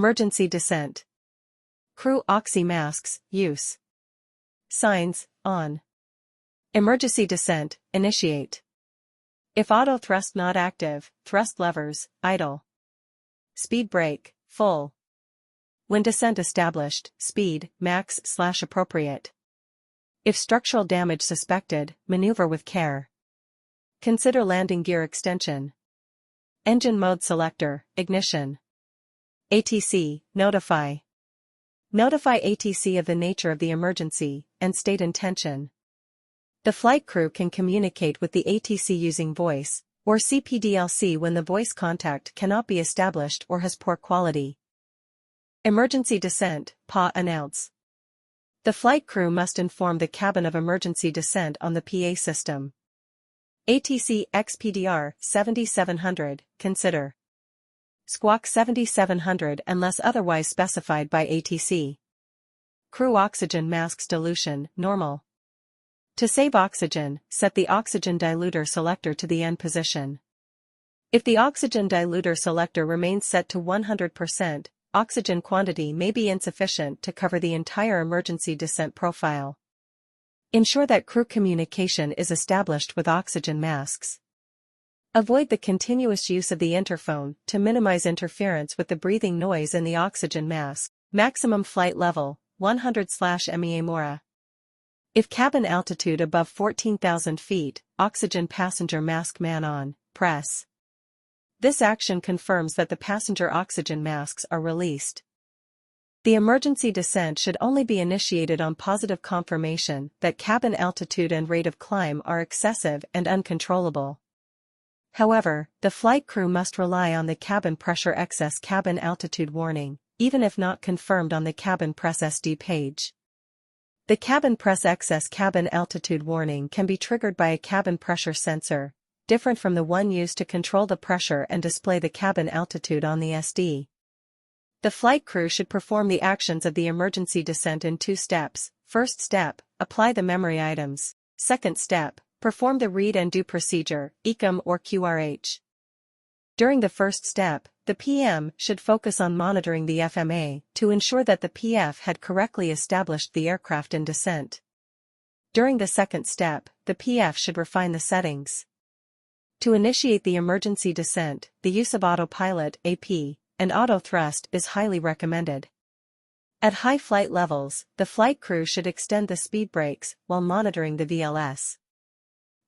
Emergency descent. Crew oxy masks, use. Signs, on. Emergency descent, initiate. If auto thrust not active, thrust levers, idle. Speed brake, full. When descent established, speed, max/appropriate. If structural damage suspected, maneuver with care. Consider landing gear extension. Engine mode selector, ignition. ATC, notify. Notify ATC of the nature of the emergency, and state intention. The flight crew can communicate with the ATC using voice, or CPDLC when the voice contact cannot be established or has poor quality. Emergency descent, PA announce. The flight crew must inform the cabin of emergency descent on the PA system. ATC XPDR 7700, consider. Squawk 7700 unless otherwise specified by ATC. Crew oxygen masks dilution, normal. To save oxygen, set the oxygen diluter selector to the N position. If the oxygen diluter selector remains set to 100%, oxygen quantity may be insufficient to cover the entire emergency descent profile. Ensure that crew communication is established with oxygen masks. Avoid the continuous use of the interphone to minimize interference with the breathing noise in the oxygen mask. Maximum flight level, 100/MEA MORA. If cabin altitude above 14,000 feet, oxygen passenger mask man on, press. This action confirms that the passenger oxygen masks are released. The emergency descent should only be initiated on positive confirmation that cabin altitude and rate of climb are excessive and uncontrollable. However, the flight crew must rely on the cabin pressure excess cabin altitude warning, even if not confirmed on the cabin press SD page. The cabin press excess cabin altitude warning can be triggered by a cabin pressure sensor, different from the one used to control the pressure and display the cabin altitude on the SD. The flight crew should perform the actions of the emergency descent in 2 steps. First step, apply the memory items. Second step, perform the read and do procedure, ECOM or QRH. During the first step, the PM should focus on monitoring the FMA to ensure that the PF had correctly established the aircraft in descent. During the second step, the PF should refine the settings. To initiate the emergency descent, the use of autopilot (AP) and auto thrust is highly recommended. At high flight levels, the flight crew should extend the speed brakes while monitoring the VLS.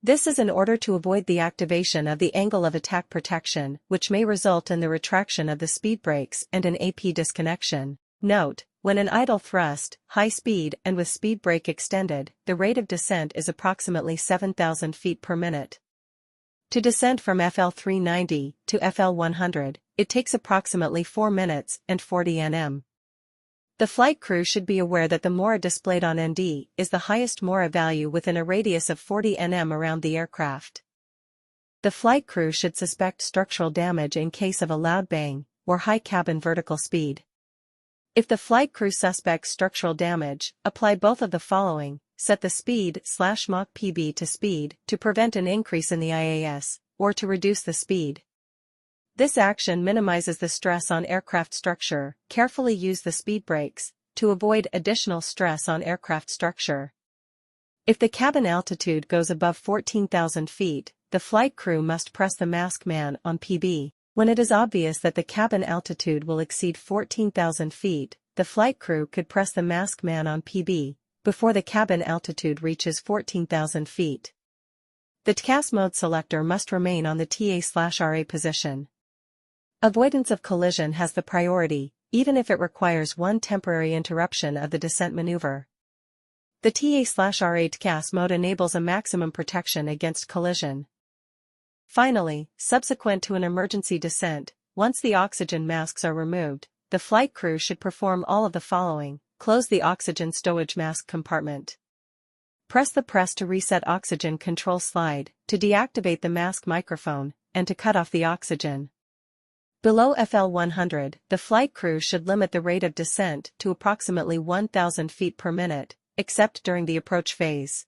This is in order to avoid the activation of the angle of attack protection, which may result in the retraction of the speed brakes and an AP disconnection. Note, when in idle thrust, high speed and with speed brake extended, the rate of descent is approximately 7,000 feet per minute. To descend from FL390 to FL100, it takes approximately 4 minutes and 40 nm. The flight crew should be aware that the MORA displayed on ND is the highest MORA value within a radius of 40 nm around the aircraft. The flight crew should suspect structural damage in case of a loud bang or high cabin vertical speed. If the flight crew suspects structural damage, apply both of the following: set the speed/Mach PB to speed to prevent an increase in the IAS, or to reduce the speed. This action minimizes the stress on aircraft structure. Carefully use the speed brakes to avoid additional stress on aircraft structure. If the cabin altitude goes above 14,000 feet, the flight crew must press the mask man on PB. When it is obvious that the cabin altitude will exceed 14,000 feet, the flight crew could press the mask man on PB before the cabin altitude reaches 14,000 feet. The TCAS mode selector must remain on the TA/RA position. Avoidance of collision has the priority, even if it requires one temporary interruption of the descent maneuver. The TA/RA TCAS mode enables a maximum protection against collision. Finally, subsequent to an emergency descent, once the oxygen masks are removed, the flight crew should perform all of the following: close the oxygen stowage mask compartment. Press the press to reset oxygen control slide, to deactivate the mask microphone, and to cut off the oxygen. Below FL100, the flight crew should limit the rate of descent to approximately 1,000 feet per minute, except during the approach phase.